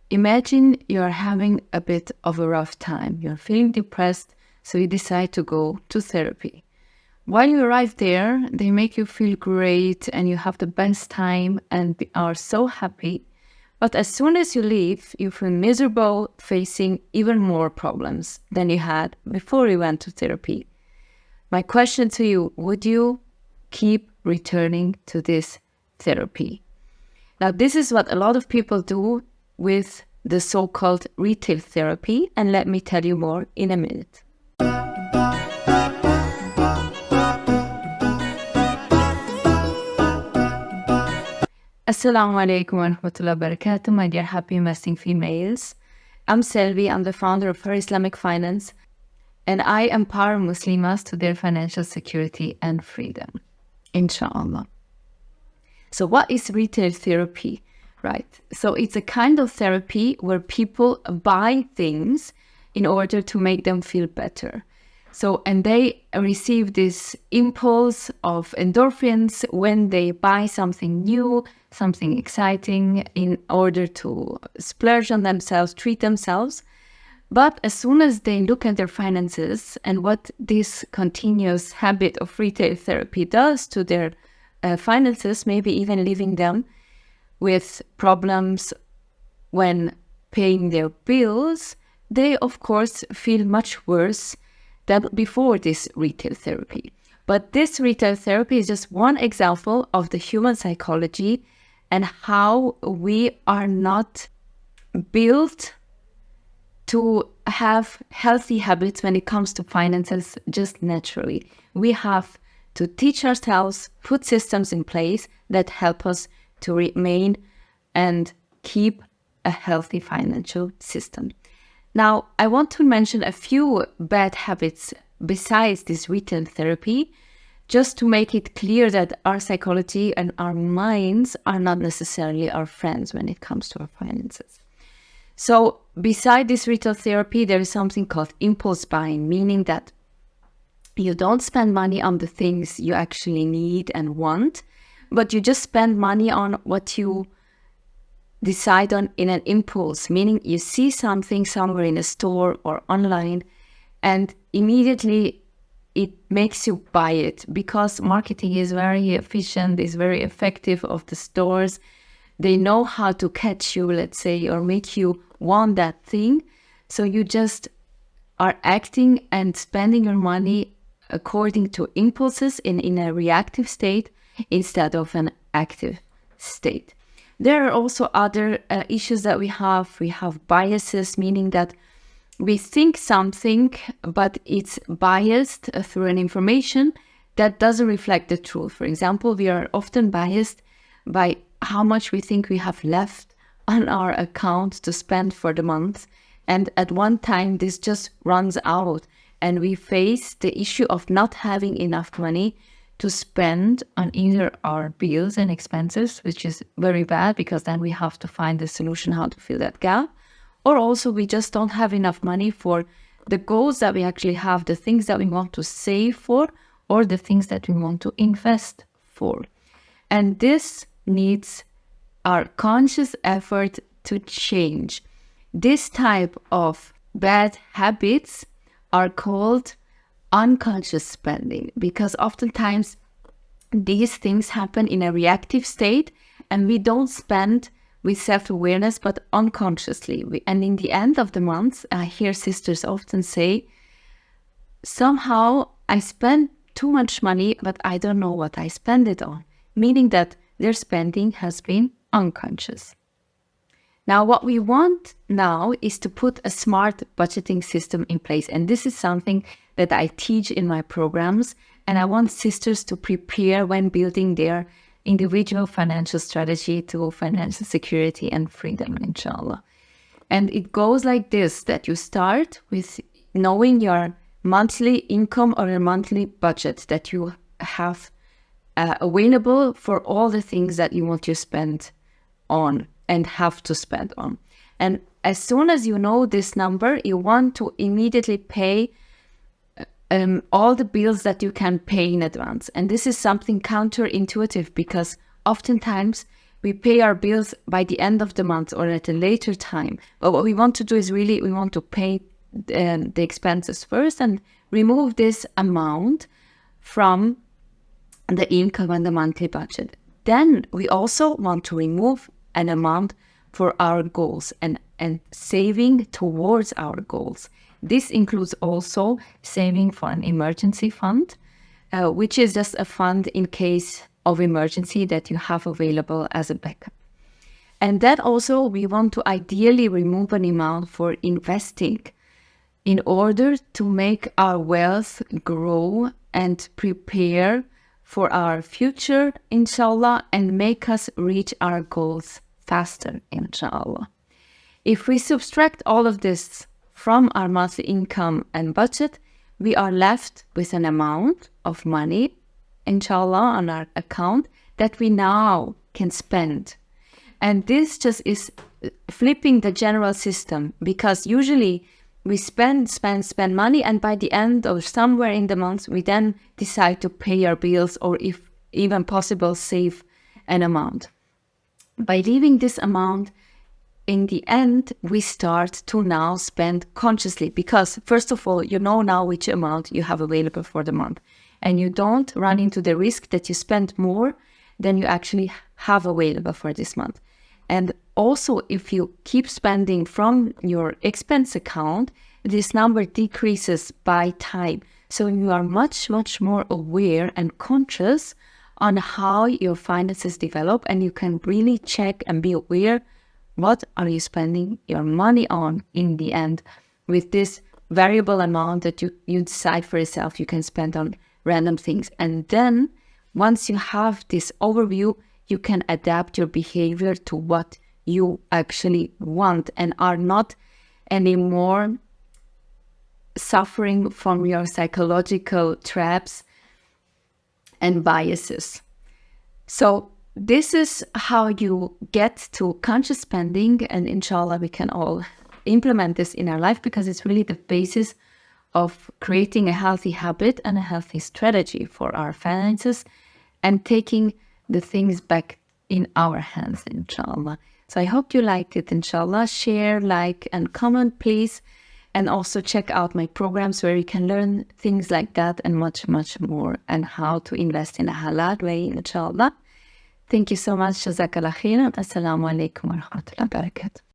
imagine you're having a bit of a rough time. You're feeling depressed, so you decide to go to therapy. While you arrive there, they make you feel great and you have the best time and are so happy. But as soon as you leave, you feel miserable, facing even more problems than you had before you went to therapy. My question to you, would you keep returning to this therapy? Now, this is what a lot of people do with the so-called retail therapy, and let me tell you more in a minute. Assalamualaikum warahmatullah wabarakatuh, my dear happy investing females. I'm Selvie, I'm the founder of Her Islamic Finance, and I empower muslimahs to their financial security and freedom, inshaAllah. So what is retail therapy, right? So it's a kind of therapy where people buy things in order to make them feel better. So, and they receive this impulse of endorphins when they buy something new, something exciting in order to splurge on themselves, treat themselves. But as soon as they look at their finances and what this continuous habit of retail therapy does to their finances, maybe even leaving them with problems when paying their bills, they of course feel much worse than before this retail therapy. But this retail therapy is just one example of the human psychology and how we are not built to have healthy habits when it comes to finances just naturally. We have to teach ourselves, put systems in place that help us to remain and keep a healthy financial system. Now, I want to mention a few bad habits besides this retail therapy, just to make it clear that our psychology and our minds are not necessarily our friends when it comes to our finances. So, beside this retail therapy, there is something called impulse buying, meaning that you don't spend money on the things you actually need and want, but you just spend money on what you decide on in an impulse, meaning you see something somewhere in a store or online and immediately it makes you buy it because marketing is very efficient, is very effective of the stores. They know how to catch you, let's say, or make you want that thing. So you just are acting and spending your money according to impulses in a reactive state instead of an active state. There are also other issues that we have. We have biases, meaning that we think something, but it's biased through an information that doesn't reflect the truth. For example, we are often biased by how much we think we have left on our account to spend for the month. And at one time, this just runs out and we face the issue of not having enough money to spend on either our bills and expenses, which is very bad because then we have to find a solution how to fill that gap. Or also we just don't have enough money for the goals that we actually have, the things that we want to save for, or the things that we want to invest for. And this needs our conscious effort to change. This type of bad habits are called unconscious spending, because oftentimes these things happen in a reactive state and we don't spend with self-awareness but unconsciously. And in the end of the month, I hear sisters often say, somehow I spend too much money but I don't know what I spend it on, meaning that their spending has been unconscious. Now, what we want now is to put a smart budgeting system in place. And this is something that I teach in my programs. And I want sisters to prepare when building their individual financial strategy to financial security and freedom, inshallah. And it goes like this, that you start with knowing your monthly income or your monthly budget that you have available for all the things that you want to spend on and have to spend on. And as soon as you know this number, you want to immediately pay all the bills that you can pay in advance. And this is something counterintuitive because oftentimes we pay our bills by the end of the month or at a later time. But what we want to do is really, we want to pay the expenses first and remove this amount from the income and the monthly budget. Then we also want to remove an amount for our goals and saving towards our goals. This includes also saving for an emergency fund, which is just a fund in case of emergency that you have available as a backup. And that also we want to ideally remove an amount for investing in order to make our wealth grow and prepare for our future, inshallah, and make us reach our goals faster, inshallah. If we subtract all of this from our monthly income and budget, we are left with an amount of money, inshallah, on our account that we now can spend. And this just is flipping the general system, because usually we spend money, and by the end or somewhere in the month, we then decide to pay our bills or, if even possible, save an amount. By leaving this amount, in the end, we start to now spend consciously, because first of all, you know now which amount you have available for the month, and you don't run into the risk that you spend more than you actually have available for this month. And also, if you keep spending from your expense account, this number decreases by time. So you are much, much more aware and conscious on how your finances develop, and you can really check and be aware what are you spending your money on in the end, with this variable amount that you decide for yourself you can spend on random things. And then once you have this overview, you can adapt your behavior to what you actually want and are not anymore suffering from your psychological traps and biases. So this is how you get to conscious spending, and inshallah we can all implement this in our life, because it's really the basis of creating a healthy habit and a healthy strategy for our finances and taking the things back in our hands, inshallah. So I hope you liked it, inshallah. Share, like, and comment, please. And also check out my programs where you can learn things like that and much, much more, and how to invest in a halal way, inshallah. Thank you so much. Jazakallah khairan. Assalamualaikum warahmatullah wabarakatuh.